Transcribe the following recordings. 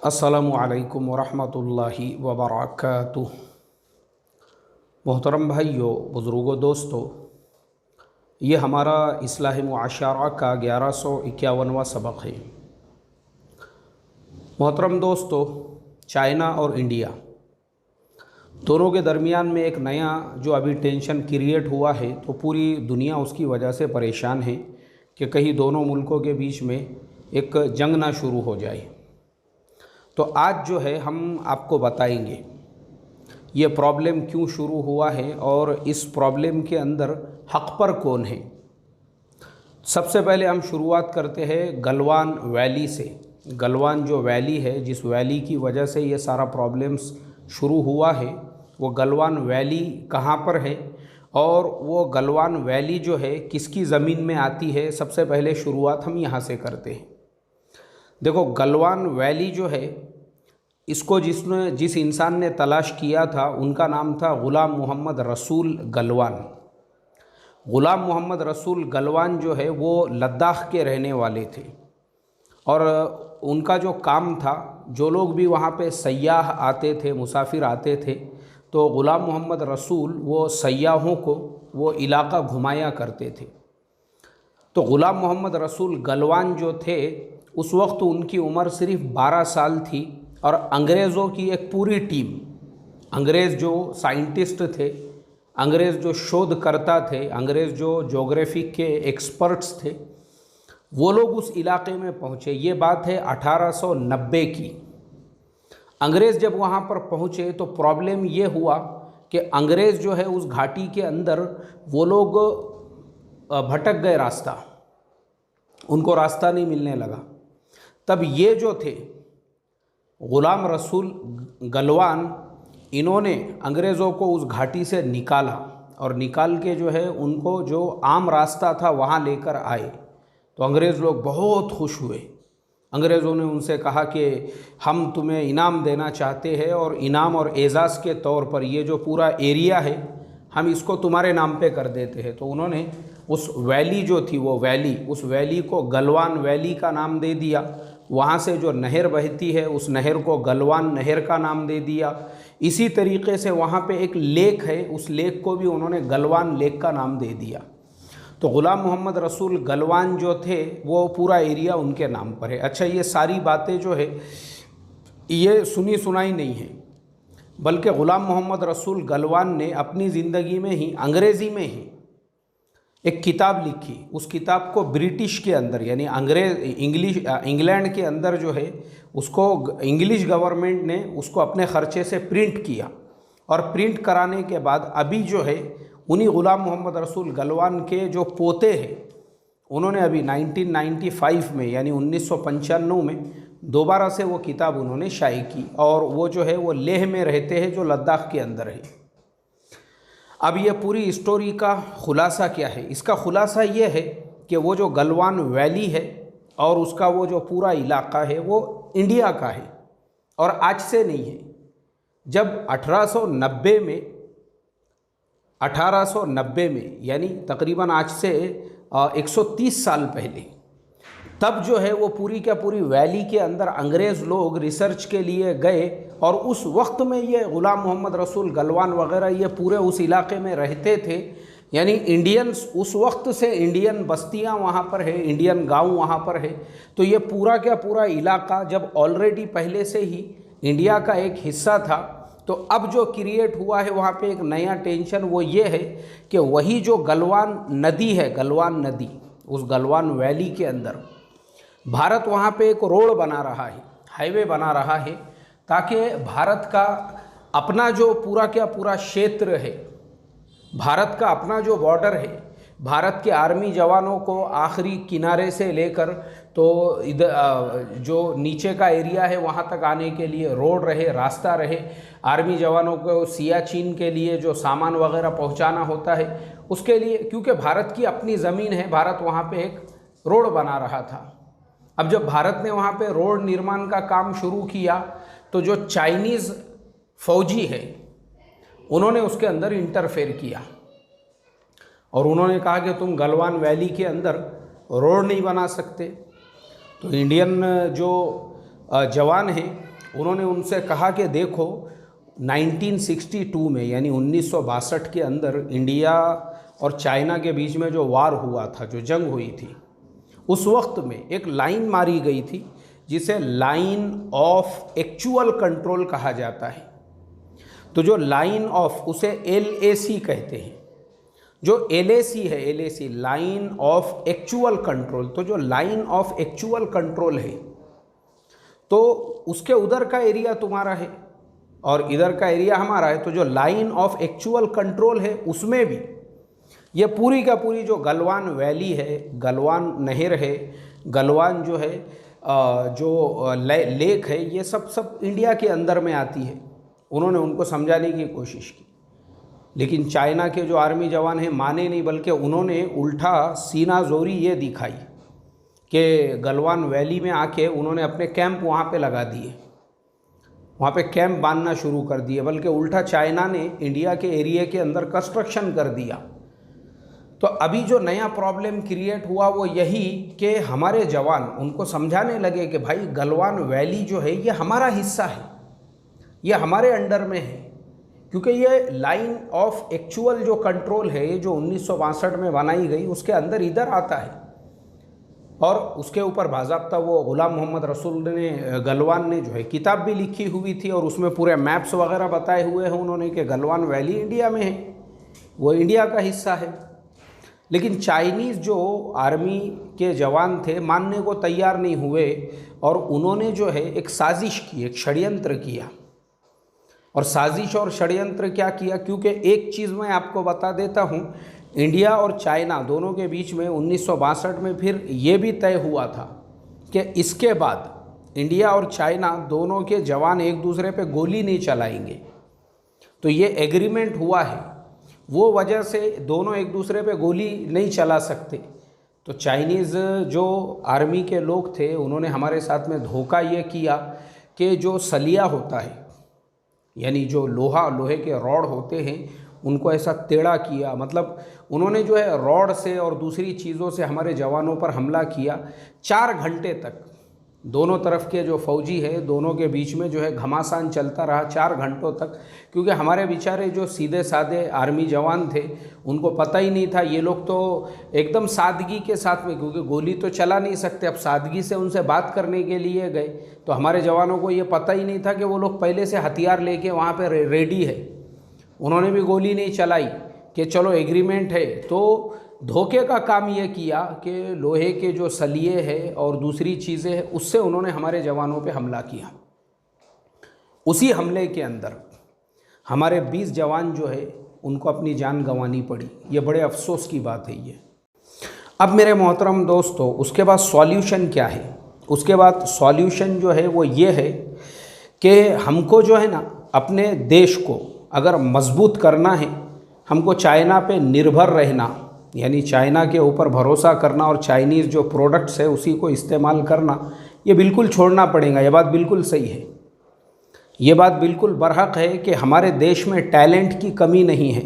अस्सलामु अलैकुम वरहमतुल्लाहि वबरकातुह। मोहतरम भाइयों, बुज़ुर्गों, दोस्तों, ये हमारा इस्लाह मुआशरा का 1151वां सबक है। मोहतरम दोस्तों, चाइना और इंडिया दोनों के दरमियान में एक नया जो अभी टेंशन क्रिएट हुआ है, तो पूरी दुनिया उसकी वजह से परेशान है कि कहीं दोनों मुल्कों के बीच में एक जंग ना शुरू हो जाए। तो आज जो है हम आपको बताएंगे ये प्रॉब्लम क्यों शुरू हुआ है और इस प्रॉब्लम के अंदर हक़ पर कौन है। सबसे पहले हम शुरुआत करते हैं गलवान वैली से। गलवान जो वैली है, जिस वैली की वजह से ये सारा प्रॉब्लम्स शुरू हुआ है, वो गलवान वैली कहाँ पर है और वो गलवान वैली जो है किसकी ज़मीन में आती है। सबसे पहले शुरुआत हम यहाँ से करते हैं। देखो, गलवान वैली जो है, इसको जिस इंसान ने तलाश किया था उनका नाम था ग़ुलाम मोहम्मद रसूल गलवान। ग़ुलाम मोहम्मद रसूल गलवान जो है वो लद्दाख के रहने वाले थे और उनका जो काम था, जो लोग भी वहाँ पे सयाह आते थे, मुसाफिर आते थे, तो ग़ुलाम मोहम्मद रसूल वो सयाहों को वो इलाका घुमाया करते थे। तो ग़ुलाम मोहम्मद रसूल गलवान जो थे, उस वक्त उनकी उम्र सिर्फ 12 साल थी और अंग्रेज़ों की एक पूरी टीम, अंग्रेज़ जो साइंटिस्ट थे, अंग्रेज़ जो शोधकर्ता थे, अंग्रेज़ जो ज्योग्राफी के एक्सपर्ट्स थे, वो लोग उस इलाके में पहुँचे। ये बात है 1890 की। अंग्रेज़ जब वहाँ पर पहुँचे तो प्रॉब्लम ये हुआ कि अंग्रेज़ जो है उस घाटी के अंदर वो लोग भटक गए, रास्ता उनको रास्ता नहीं मिलने लगा। तब ये जो थे ग़ुलाम रसूल गलवान, इन्होंने अंग्रेज़ों को उस घाटी से निकाला और निकाल के जो है उनको जो आम रास्ता था वहाँ लेकर आए। तो अंग्रेज़ लोग बहुत खुश हुए। अंग्रेज़ों ने उनसे कहा कि हम तुम्हें इनाम देना चाहते हैं और इनाम और एज़ाज़ के तौर पर ये जो पूरा एरिया है हम इसको तुम्हारे नाम पे कर देते हैं। तो उन्होंने उस वैली जो थी, वो वैली, उस वैली को गलवान वैली का नाम दे दिया। वहाँ से जो नहर बहती है उस नहर को गलवान नहर का नाम दे दिया। इसी तरीके से वहाँ पे एक लेक है, उस लेक को भी उन्होंने गलवान लेक का नाम दे दिया। तो ग़ुलाम मोहम्मद रसूल गलवान जो थे वो पूरा एरिया उनके नाम पर है। अच्छा, ये सारी बातें जो है ये सुनी सुनाई नहीं है, बल्कि ग़ुलाम मोहम्मद रसूल गलवान ने अपनी ज़िंदगी में ही अंग्रेज़ी में ही एक किताब लिखी। उस किताब को ब्रिटिश के अंदर यानी इंग्लैंड के अंदर जो है उसको इंग्लिश गवर्नमेंट ने उसको अपने ख़र्चे से प्रिंट किया और प्रिंट कराने के बाद अभी जो है उन्हीं ग़ुलाम मोहम्मद रसूल गलवान के जो पोते हैं, उन्होंने अभी 1995 में यानी 1995 में दोबारा से वो किताब उन्होंने शाये की और वो जो है वो लेह में रहते हैं, जो लद्दाख के अंदर है। अब ये पूरी स्टोरी का ख़ुलासा क्या है? इसका ख़ुलासा ये है कि वो जो गलवान वैली है और उसका वो जो पूरा इलाका है वो इंडिया का है और आज से नहीं है। जब 1890 में यानी तकरीबन आज से 130 साल पहले, तब जो है वो पूरी क्या पूरी वैली के अंदर अंग्रेज़ लोग रिसर्च के लिए गए और उस वक्त में ये ग़ुलाम मोहम्मद रसूल गलवान वग़ैरह ये पूरे उस इलाके में रहते थे। यानी इंडियंस, उस वक्त से इंडियन बस्तियां वहाँ पर है, इंडियन गांव वहाँ पर है। तो ये पूरा क्या पूरा इलाका जब ऑलरेडी पहले से ही इंडिया का एक हिस्सा था, तो अब जो क्रिएट हुआ है वहाँ पे एक नया टेंशन, वो ये है कि वही जो गलवान नदी है, गलवान नदी, उस गलवान वैली के अंदर भारत वहाँ पे एक रोड बना रहा है, हाईवे बना रहा है, ताकि भारत का अपना जो पूरा क्या पूरा क्षेत्र है, भारत का अपना जो बॉर्डर है, भारत के आर्मी जवानों को आखिरी किनारे से लेकर तो इधर जो नीचे का एरिया है वहाँ तक आने के लिए रोड रहे, रास्ता रहे। आर्मी जवानों को सियाचिन के लिए जो सामान वगैरह पहुँचाना होता है उसके लिए, क्योंकि भारत की अपनी ज़मीन है, भारत वहाँ पे एक रोड बना रहा था। अब जब भारत ने वहाँ पे रोड निर्माण का काम शुरू किया तो जो चाइनीज़ फौजी है उन्होंने उसके अंदर इंटरफेयर किया और उन्होंने कहा कि तुम गलवान वैली के अंदर रोड नहीं बना सकते। तो इंडियन जो जवान हैं उन्होंने उनसे कहा कि देखो 1962 में यानी 1962 के अंदर इंडिया और चाइना के बीच में जो वार हुआ था, जो जंग हुई थी, उस वक्त में एक लाइन मारी गई थी जिसे लाइन ऑफ एक्चुअल कंट्रोल कहा जाता है। तो जो लाइन ऑफ, उसे LAC कहते हैं। जो LAC है, LAC line of actual control, तो जो लाइन ऑफ एक्चुअल कंट्रोल है तो उसके उधर का एरिया तुम्हारा है और इधर का एरिया हमारा है। तो जो लाइन ऑफ एक्चुअल कंट्रोल है उसमें भी ये पूरी का पूरी जो गलवान वैली है, गलवान नहर है, गलवान जो है जो लेक है, ये सब इंडिया के अंदर में आती है। उन्होंने उनको समझाने की कोशिश की, लेकिन चाइना के जो आर्मी जवान हैं माने नहीं, बल्कि उन्होंने उल्टा सीना जोरी ये दिखाई कि गलवान वैली में आके उन्होंने अपने कैंप वहाँ पे लगा दिए, वहाँ पे कैंप बांधना शुरू कर दिए, बल्कि उल्टा चाइना ने इंडिया के एरिया के अंदर कंस्ट्रक्शन कर दिया। तो अभी जो नया प्रॉब्लम क्रिएट हुआ वो यही कि हमारे जवान उनको समझाने लगे कि भाई गलवान वैली जो है ये हमारा हिस्सा है, ये हमारे अंडर में है, क्योंकि ये लाइन ऑफ एक्चुअल जो कंट्रोल है जो 1962 में बनाई गई उसके अंदर इधर आता है। और उसके ऊपर बाज़ाब्ता वो ग़ुलाम मोहम्मद रसूल ने, गलवान ने जो है किताब भी लिखी हुई थी और उसमें पूरे मैप्स वगैरह बताए हुए हैं उन्होंने कि गलवान वैली इंडिया में है, वो इंडिया का हिस्सा है। लेकिन चाइनीज़ जो आर्मी के जवान थे मानने को तैयार नहीं हुए और उन्होंने जो है एक साजिश की, एक षड्यंत्र किया। और साजिश और षड्यंत्र क्या किया, क्योंकि एक चीज़ मैं आपको बता देता हूँ, इंडिया और चाइना दोनों के बीच में 1962 में फिर ये भी तय हुआ था कि इसके बाद इंडिया और चाइना दोनों के जवान एक दूसरे पे गोली नहीं चलाएंगे। तो ये एग्रीमेंट हुआ है, वो वजह से दोनों एक दूसरे पे गोली नहीं चला सकते। तो चाइनीज़ जो आर्मी के लोग थे उन्होंने हमारे साथ में धोखा ये किया कि जो सलिया होता है, यानी जो लोहे के रॉड होते हैं, उनको ऐसा टेढ़ा किया, मतलब उन्होंने जो है रॉड से और दूसरी चीज़ों से हमारे जवानों पर हमला किया। 4 घंटे तक दोनों तरफ के जो फौजी है दोनों के बीच में जो है घमासान चलता रहा 4 घंटों तक, क्योंकि हमारे बेचारे जो सीधे साधे आर्मी जवान थे उनको पता ही नहीं था। ये लोग तो एकदम सादगी के साथ में, क्योंकि गोली तो चला नहीं सकते, अब सादगी से उनसे बात करने के लिए गए, तो हमारे जवानों को ये पता ही नहीं था कि वो लोग पहले से हथियार लेके वहाँ पर रेडी है। उन्होंने भी गोली नहीं चलाई कि चलो एग्रीमेंट है। तो धोखे का काम ये किया कि लोहे के जो सलिए हैं और दूसरी चीज़ें हैं उससे उन्होंने हमारे जवानों पे हमला किया। उसी हमले के अंदर हमारे 20 जवान जो है उनको अपनी जान गंवानी पड़ी। ये बड़े अफसोस की बात है ये। अब मेरे मोहतरम दोस्तों, उसके बाद सॉल्यूशन क्या है? उसके बाद सॉल्यूशन जो है वो ये है कि हमको जो है ना अपने देश को अगर मजबूत करना है, हमको चाइना पे निर्भर रहना, यानी चाइना के ऊपर भरोसा करना और चाइनीज़ जो प्रोडक्ट्स है उसी को इस्तेमाल करना, ये बिल्कुल छोड़ना पड़ेगा। ये बात बिल्कुल सही है, ये बात बिल्कुल बरहक है कि हमारे देश में टैलेंट की कमी नहीं है।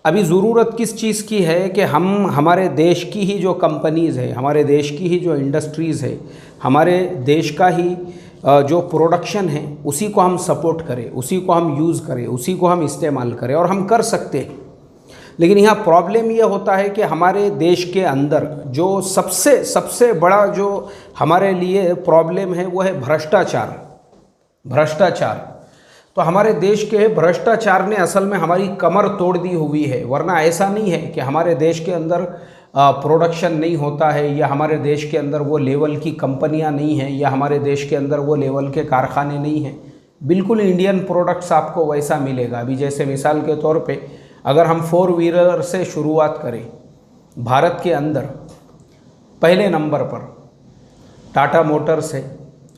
अभी ज़रूरत किस चीज़ की है कि हम हमारे देश की ही जो कंपनीज़ है, हमारे देश की ही जो इंडस्ट्रीज़ है, हमारे देश का ही जो प्रोडक्शन है उसी को हम सपोर्ट करें, उसी को हम यूज़ करें, उसी को हम इस्तेमाल करें, और हम कर सकते हैं। लेकिन यहाँ प्रॉब्लम ये होता है कि हमारे देश के अंदर जो सबसे बड़ा जो हमारे लिए प्रॉब्लम है वो है भ्रष्टाचार। तो हमारे देश के भ्रष्टाचार ने असल में हमारी कमर तोड़ दी हुई है। वरना ऐसा नहीं है कि हमारे देश के अंदर प्रोडक्शन नहीं होता है, या हमारे देश के अंदर वो लेवल की कंपनियां नहीं हैं, या हमारे देश के अंदर वो लेवल के कारखाने नहीं हैं। बिल्कुल इंडियन प्रोडक्ट्स आपको वैसा मिलेगा। अभी जैसे मिसाल के तौर पे अगर हम 4 व्हीलर से शुरुआत करें, भारत के अंदर पहले नंबर पर टाटा मोटर्स है,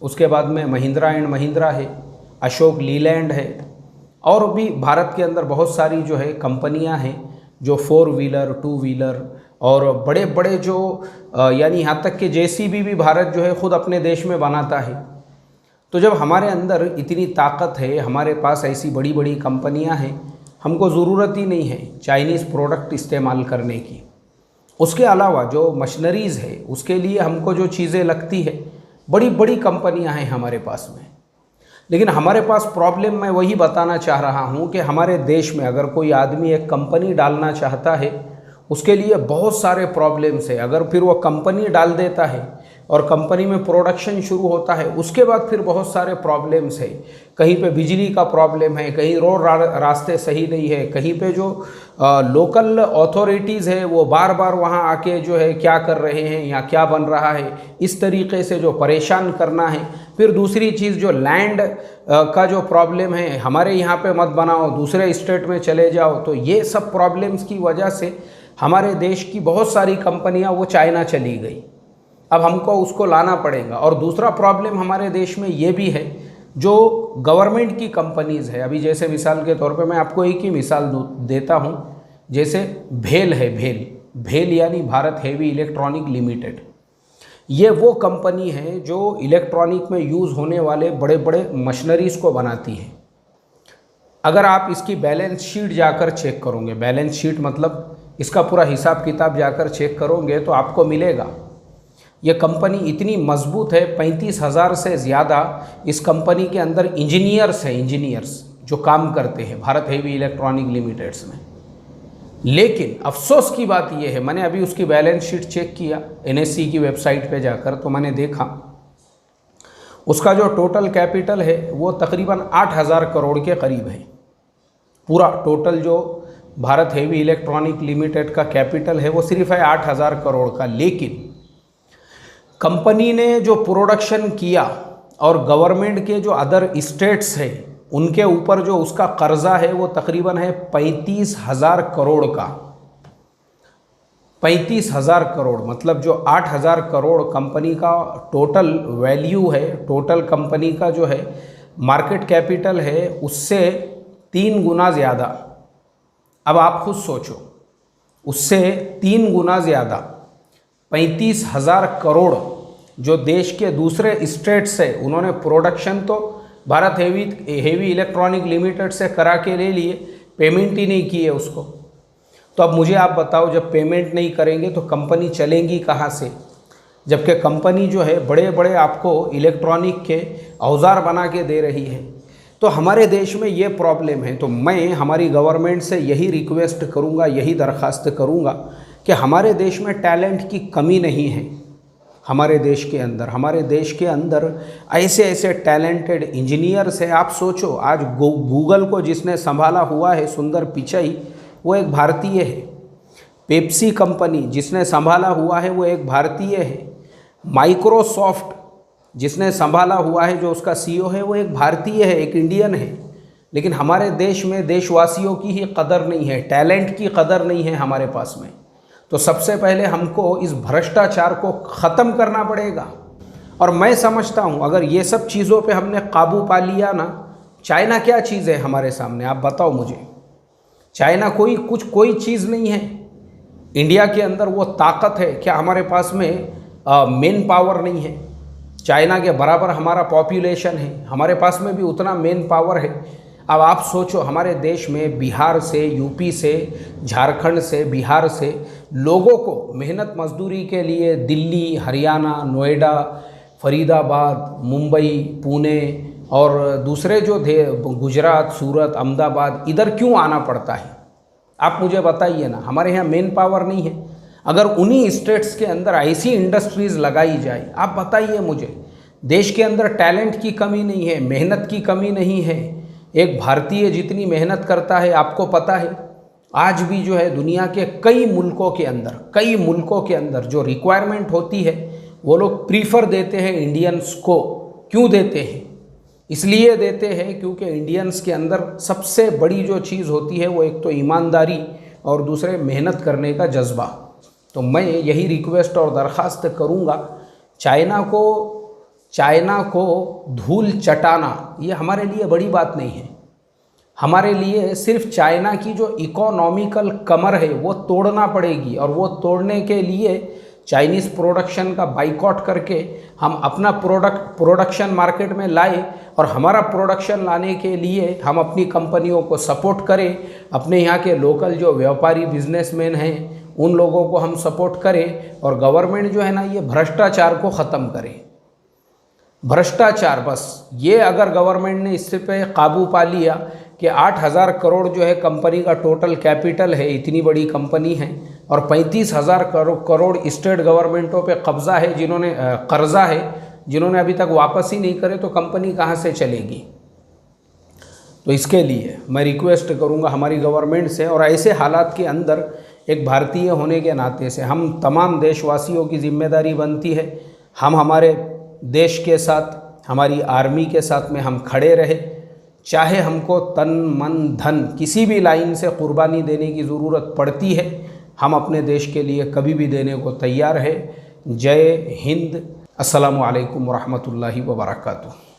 उसके बाद में महिंद्रा एंड महिंद्रा है, अशोक लीलैंड है, और भी भारत के अंदर बहुत सारी जो है कंपनियां हैं जो 4 व्हीलर 2 व्हीलर और बड़े बड़े जो यानी यहाँ तक कि JCB भी भारत जो है ख़ुद अपने देश में बनाता है। तो जब हमारे अंदर इतनी ताकत है, हमारे पास ऐसी बड़ी बड़ी कंपनियां हैं, हमको ज़रूरत ही नहीं है चाइनीज़ प्रोडक्ट इस्तेमाल करने की। उसके अलावा जो मशीनरीज़ है उसके लिए हमको जो चीज़ें लगती है, बड़ी बड़ी कंपनियां हैं हमारे पास में। लेकिन हमारे पास प्रॉब्लम, मैं वही बताना चाह रहा हूँ कि हमारे देश में अगर कोई आदमी एक कंपनी डालना चाहता है, उसके लिए बहुत सारे प्रॉब्लम्स है। अगर फिर वो कंपनी डाल देता है और कंपनी में प्रोडक्शन शुरू होता है, उसके बाद फिर बहुत सारे प्रॉब्लम्स है। कहीं पे बिजली का प्रॉब्लम है, कहीं रोड रास्ते सही नहीं है, कहीं पे जो लोकल अथॉरिटीज़ है वो बार बार वहाँ आके जो है क्या कर रहे हैं या क्या बन रहा है, इस तरीके से जो परेशान करना है। फिर दूसरी चीज़ जो लैंड का जो प्रॉब्लम है, हमारे यहाँ पे मत बनाओ, दूसरे स्टेट में चले जाओ। तो ये सब प्रॉब्लम्स की वजह से हमारे देश की बहुत सारी कंपनियाँ वो चाइना चली गई। अब हमको उसको लाना पड़ेगा। और दूसरा प्रॉब्लम हमारे देश में ये भी है, जो गवर्नमेंट की कंपनीज़ है। अभी जैसे मिसाल के तौर पे मैं आपको एक ही मिसाल देता हूँ, जैसे भेल है, भेल यानी भारत हेवी इलेक्ट्रॉनिक लिमिटेड। ये वो कंपनी है जो इलेक्ट्रॉनिक में यूज़ होने वाले बड़े बड़े मशीनरीज़ को बनाती है। अगर आप इसकी बैलेंस शीट जाकर चेक करोगे, बैलेंस शीट मतलब इसका पूरा हिसाब किताब जाकर चेक करोगे तो आपको मिलेगा ये कंपनी इतनी मजबूत है। 35,000 से ज़्यादा इस कंपनी के अंदर इंजीनियर्स हैं, इंजीनियर्स जो काम करते हैं भारत हेवी इलेक्ट्रॉनिक लिमिटेड्स में। लेकिन अफसोस की बात यह है, मैंने अभी उसकी बैलेंस शीट चेक किया NSE की वेबसाइट पे जाकर, तो मैंने देखा उसका जो टोटल कैपिटल है वो तकरीबन 8,000 करोड़ के करीब है। पूरा टोटल जो भारत हेवी इलेक्ट्रॉनिक लिमिटेड का कैपिटल है वो सिर्फ है 8,000 करोड़ का। लेकिन कंपनी ने जो प्रोडक्शन किया और गवर्नमेंट के जो अदर स्टेट्स हैं उनके ऊपर जो उसका कर्जा है वो तकरीबन है 35,000 करोड़ का। 35,000 करोड़ मतलब जो 8,000 करोड़ कंपनी का टोटल वैल्यू है, टोटल कंपनी का जो है मार्केट कैपिटल है, उससे 3 गुना ज़्यादा। अब आप खुद सोचो, उससे 3 गुना ज़्यादा 35,000 करोड़ जो देश के दूसरे स्टेट्स है, उन्होंने प्रोडक्शन तो भारत हेवी इलेक्ट्रॉनिक लिमिटेड से करा के ले लिए, पेमेंट ही नहीं की है उसको। तो अब मुझे आप बताओ, जब पेमेंट नहीं करेंगे तो कंपनी चलेंगी कहाँ से? जबकि कंपनी जो है बड़े बड़े आपको इलेक्ट्रॉनिक के औजार बना के दे रही है। तो हमारे देश में ये प्रॉब्लम है। तो मैं हमारी गवर्नमेंट से यही रिक्वेस्ट करूँगा, यही दरख्वास्त करूँगा कि हमारे देश में टैलेंट की कमी नहीं है। हमारे देश के अंदर ऐसे ऐसे टैलेंटेड इंजीनियर्स हैं। आप सोचो, आज गूगल को जिसने संभाला हुआ है सुंदर पिचाई, वो एक भारतीय है। पेप्सी कंपनी जिसने संभाला हुआ है वो एक भारतीय है। माइक्रोसॉफ्ट जिसने संभाला हुआ है, जो उसका CEO है वो एक भारतीय है, एक इंडियन है। लेकिन हमारे देश में देशवासियों की ही कदर नहीं है, टैलेंट की कदर नहीं है हमारे पास में। तो सबसे पहले हमको इस भ्रष्टाचार को ख़त्म करना पड़ेगा। और मैं समझता हूँ अगर ये सब चीज़ों पे हमने काबू पा लिया ना, चाइना क्या चीज़ है हमारे सामने, आप बताओ मुझे। चाइना कोई चीज़ नहीं है। इंडिया के अंदर वो ताकत है क्या? हमारे पास में मेन पावर नहीं है। चाइना के बराबर हमारा पॉपुलेशन है, हमारे पास में भी उतना मेन पावर है। अब आप सोचो, हमारे देश में बिहार से, यूपी से, झारखंड से, बिहार से लोगों को मेहनत मजदूरी के लिए दिल्ली, हरियाणा, नोएडा, फरीदाबाद, मुंबई, पुणे और दूसरे जो गुजरात, सूरत, अहमदाबाद, इधर क्यों आना पड़ता है? आप मुझे बताइए ना। हमारे यहाँ मेन पावर नहीं है। अगर उन्हीं स्टेट्स के अंदर ऐसी इंडस्ट्रीज़ लगाई जाए, आप बताइए मुझे। देश के अंदर टैलेंट की कमी नहीं है, मेहनत की कमी नहीं है। एक भारतीय जितनी मेहनत करता है, आपको पता है आज भी जो है दुनिया के कई मुल्कों के अंदर जो रिक्वायरमेंट होती है वो लोग प्रीफर देते हैं इंडियंस को। क्यों देते हैं? इसलिए देते हैं क्योंकि इंडियंस के अंदर सबसे बड़ी जो चीज़ होती है वो एक तो ईमानदारी और दूसरे मेहनत करने का जज्बा। तो मैं यही रिक्वेस्ट और दरख्वास्त करूँगा, चाइना को धूल चटाना ये हमारे लिए बड़ी बात नहीं है। हमारे लिए सिर्फ चाइना की जो इकोनॉमिकल कमर है वो तोड़ना पड़ेगी, और वो तोड़ने के लिए चाइनीज़ प्रोडक्शन का बाइकॉट करके हम अपना प्रोडक्शन मार्केट में लाए, और हमारा प्रोडक्शन लाने के लिए हम अपनी कंपनियों को सपोर्ट करें, अपने यहाँ के लोकल जो व्यापारी बिजनेसमैन हैं उन लोगों को हम सपोर्ट करें, और गवर्नमेंट जो है ना ये भ्रष्टाचार को ख़त्म करे। भ्रष्टाचार, बस ये अगर गवर्नमेंट ने इससे पे काबू पा लिया कि 8,000 करोड़ जो है कंपनी का टोटल कैपिटल है, इतनी बड़ी कंपनी है, और 35,000 करोड़ स्टेट गवर्नमेंटों पे कब्जा है, जिन्होंने कर्जा है, जिन्होंने अभी तक वापस ही नहीं करे, तो कंपनी कहाँ से चलेगी। तो इसके लिए मैं रिक्वेस्ट करूँगा हमारी गवर्नमेंट से, और ऐसे हालात के अंदर एक भारतीय होने के नाते से हम तमाम देशवासियों की जिम्मेदारी बनती है, हम हमारे देश के साथ, हमारी आर्मी के साथ में हम खड़े रहे, चाहे हमको तन मन धन किसी भी लाइन से कुर्बानी देने की ज़रूरत पड़ती है, हम अपने देश के लिए कभी भी देने को तैयार है। जय हिंद। अस्सलामु अलैकुम वरहमतुल्लाहि वबरकातुहू।